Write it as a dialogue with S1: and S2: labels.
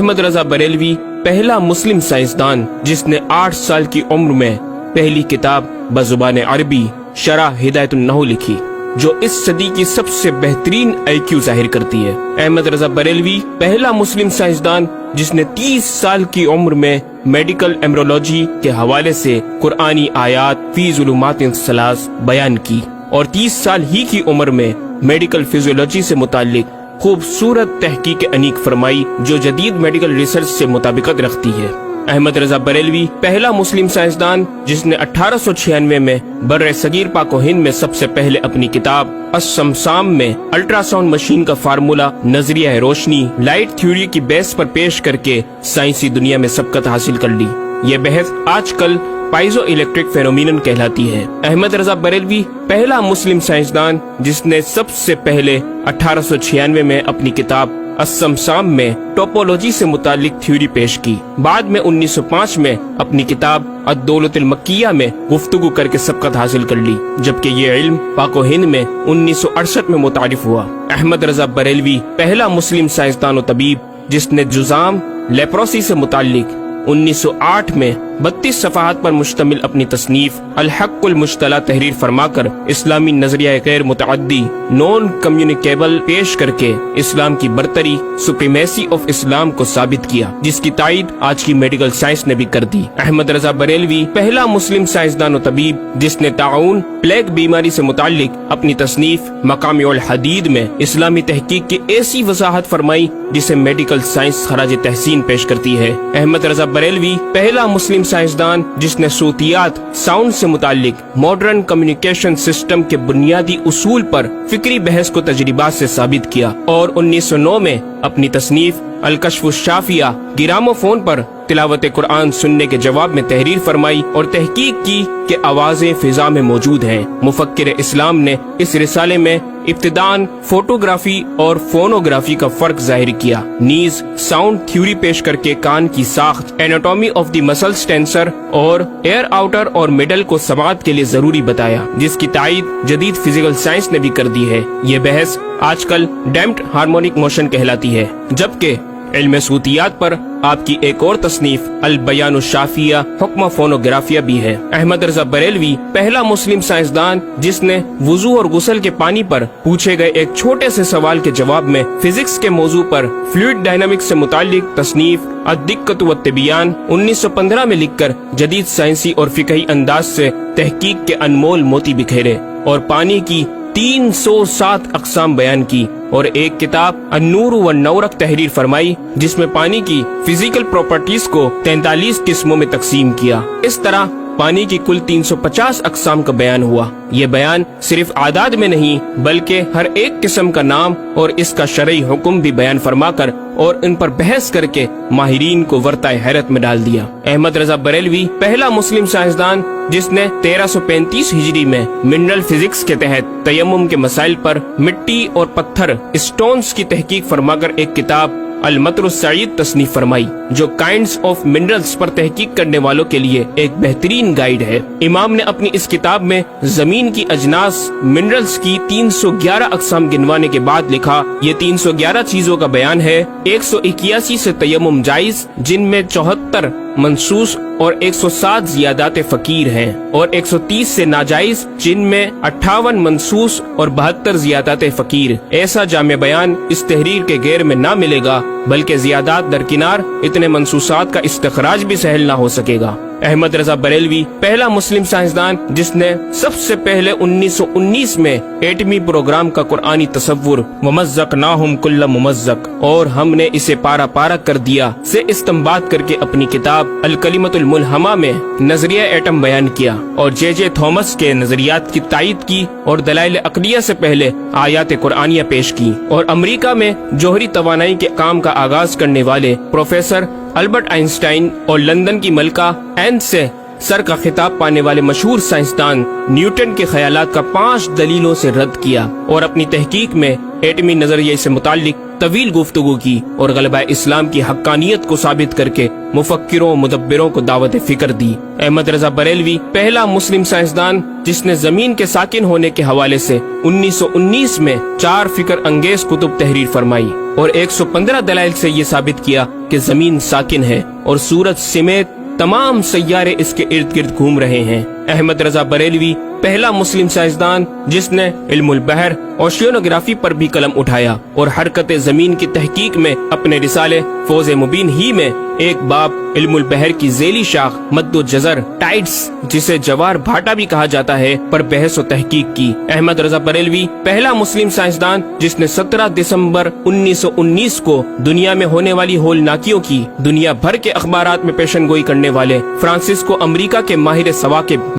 S1: احمد رضا بریلوی پہلا مسلم سائنسدان جس نے 8 سال کی عمر میں پہلی کتاب بزبان عربی شرح ہدایت النحو لکھی، جو اس صدی کی سب سے بہترین IQ ظاہر کرتی ہے۔ احمد رضا بریلوی پہلا مسلم سائنسدان جس نے 30 سال کی عمر میں میڈیکل ایمرولوجی کے حوالے سے قرآنی آیات فی ظلمات ثلاث بیان کی، اور 30 سال ہی کی عمر میں میڈیکل فزیولوجی سے متعلق خوبصورت تحقیق انیق فرمائی جو جدید میڈیکل ریسرچ سے مطابقت رکھتی ہے۔ احمد رضا بریلوی پہلا مسلم سائنسدان جس نے 1896 میں بر صغیر پاک و ہند میں سب سے پہلے اپنی کتاب السمسام میں الٹرا ساؤنڈ مشین کا فارمولا نظریہ روشنی لائٹ تھیوری کی بیس پر پیش کر کے سائنسی دنیا میں سبقت حاصل کر لی۔ یہ بحث آج کل پائزو الیکٹرک فینومینن کہلاتی ہے۔ احمد رضا بریلوی پہلا مسلم سائنسدان جس نے سب سے پہلے 1896 میں اپنی کتاب السمسام میں ٹوپولوجی سے متعلق تھیوری پیش کی۔ بعد میں 1905 میں اپنی کتاب الدولۃ المکیہ میں گفتگو کر کے سبقت حاصل کر لی، جبکہ یہ علم پاک و ہند میں 1968 میں متعارف ہوا۔ احمد رضا بریلوی پہلا مسلم سائنسدان و طبیب جس نے جذام لیپروسی سے متعلق 1908 میں 32 صفحات پر مشتمل اپنی تصنیف الحق المشتلا تحریر فرما کر اسلامی نظریہ غیر متعدی نون کمیونیکیبل پیش کر کے اسلام کی برتری سپریمیسی آف اسلام کو ثابت کیا، جس کی تائید آج کی میڈیکل سائنس نے بھی کر دی۔ احمد رضا بریلوی پہلا مسلم سائنسدان و طبیب جس نے طاعون پلیگ بیماری سے متعلق اپنی تصنیف مقامع الحدید میں اسلامی تحقیق کی ایسی وضاحت فرمائی جسے میڈیکل سائنس خراج تحسین پیش کرتی ہے۔ احمد رضا بریلوی پہلا مسلم سائنسدان جس نے صوتیات ساؤنڈ سے متعلق ماڈرن کمیونیکیشن سسٹم کے بنیادی اصول پر فکری بحث کو تجربات سے ثابت کیا، اور 1909 میں اپنی تصنیف الکشف الشافیہ گراموفون پر تلاوت قرآن سننے کے جواب میں تحریر فرمائی اور تحقیق کی کہ آوازیں فضا میں موجود ہیں۔ مفکر اسلام نے اس رسالے میں ابتداً فوٹوگرافی اور فونوگرافی کا فرق ظاہر کیا، نیز ساؤنڈ تھیوری پیش کر کے کان کی ساخت anatomy of the muscles tensor اور ایئر آؤٹر اور مڈل کو سماعت کے لیے ضروری بتایا، جس کی تائید جدید فزیکل سائنس نے بھی کر دی ہے۔ یہ بحث آج کل ڈیمپڈ ہارمونک موشن کہلاتی ہے، جبکہ علم صوتیات پر آپ کی ایک اور تصنیف البیان الشافیہ حکم فونوگرافیہ بھی ہے۔ احمد رضا بریلوی پہلا مسلم سائنسدان جس نے وضو اور غسل کے پانی پر پوچھے گئے ایک چھوٹے سے سوال کے جواب میں فزکس کے موضوع پر فلوئڈ ڈائنامکس سے متعلق تصنیف الدقۃ والتبیان 1915 میں لکھ کر جدید سائنسی اور فقہی انداز سے تحقیق کے انمول موتی بکھیرے، اور پانی کی 307 اقسام بیان کی، اور ایک کتاب النور والنورق تحریر فرمائی جس میں پانی کی فزیکل پراپرٹیز کو 43 قسموں میں تقسیم کیا۔ اس طرح پانی کی کل 350 اقسام کا بیان ہوا۔ یہ بیان صرف اعداد میں نہیں بلکہ ہر ایک قسم کا نام اور اس کا شرعی حکم بھی بیان فرما کر اور ان پر بحث کر کے ماہرین کو ورطہ حیرت میں ڈال دیا۔ احمد رضا بریلوی پہلا مسلم سائنسدان جس نے 1335 ہجری میں منرل فزکس کے تحت تیمم کے مسائل پر مٹی اور پتھر اسٹونز کی تحقیق فرما کر ایک کتاب المطر السعید تصنیف فرمائی، جو کائنڈز آف منرلز پر تحقیق کرنے والوں کے لیے ایک بہترین گائیڈ ہے۔ امام نے اپنی اس کتاب میں زمین کی اجناس منرلز کی 311 اقسام گنوانے کے بعد لکھا، یہ 311 چیزوں کا بیان ہے۔ 181 سے تیمم جائز جن میں 74 منصوص اور 107 زیادات فقیر ہیں، اور 130 سے ناجائز جن میں 58 منصوص اور 72 زیادات فقیر۔ ایسا جامع بیان اس تحریر کے غیر میں نہ ملے گا، بلکہ زیادات درکنار اتنے منصوصات کا استخراج بھی سہل نہ ہو سکے گا۔ احمد رضا بریلوی پہلا مسلم سائنسدان جس نے سب سے پہلے 1919 میں ایٹمی پروگرام کا قرآنی تصور ومزقناہم کل ممزق اور ہم نے اسے پارا پارا کر دیا سے استنباط کر کے اپنی کتاب الکلمۃ الملہمہ میں نظریہ ایٹم بیان کیا، اور جے تھامس کے نظریات کی تائید کی اور دلائل عقلیہ سے پہلے آیات قرآنیہ پیش کی، اور امریکہ میں جوہری توانائی کے کام کا آغاز کرنے والے پروفیسر البرٹ آئنسٹائن اور لندن کی ملکہ این سے سر کا خطاب پانے والے مشہور سائنسدان نیوٹن کے خیالات کا 5 دلیلوں سے رد کیا، اور اپنی تحقیق میں ایٹمی نظریے سے متعلق طویل گفتگو کی، اور غلبہ اسلام کی حقانیت کو ثابت کر کے مفکروں مدبروں کو دعوت فکر دی۔ احمد رضا بریلوی پہلا مسلم سائنسدان جس نے زمین کے ساکن ہونے کے حوالے سے 1919 میں 4 فکر انگیز کتب تحریر فرمائی اور 115 دلائل سے یہ ثابت کیا کہ زمین ساکن ہے اور سورج سمیت تمام سیارے اس کے ارد گرد گھوم رہے ہیں۔ احمد رضا بریلوی پہلا مسلم سائنسدان جس نے علم البحر اوشینوگرافی پر بھی قلم اٹھایا اور حرکت زمین کی تحقیق میں اپنے رسالے فوز مبین ہی میں ایک باب علم البحر کی ذیلی شاخ مد و جزر ٹائڈز جسے جوار بھاٹا بھی کہا جاتا ہے پر بحث و تحقیق کی۔ احمد رضا بریلوی پہلا مسلم سائنسدان جس نے 17 دسمبر 1919 کو دنیا میں ہونے والی ہولناکیوں کی دنیا بھر کے اخبارات میں پیشن گوئی کرنے والے فرانسس کو امریکہ کے ماہر سوا کے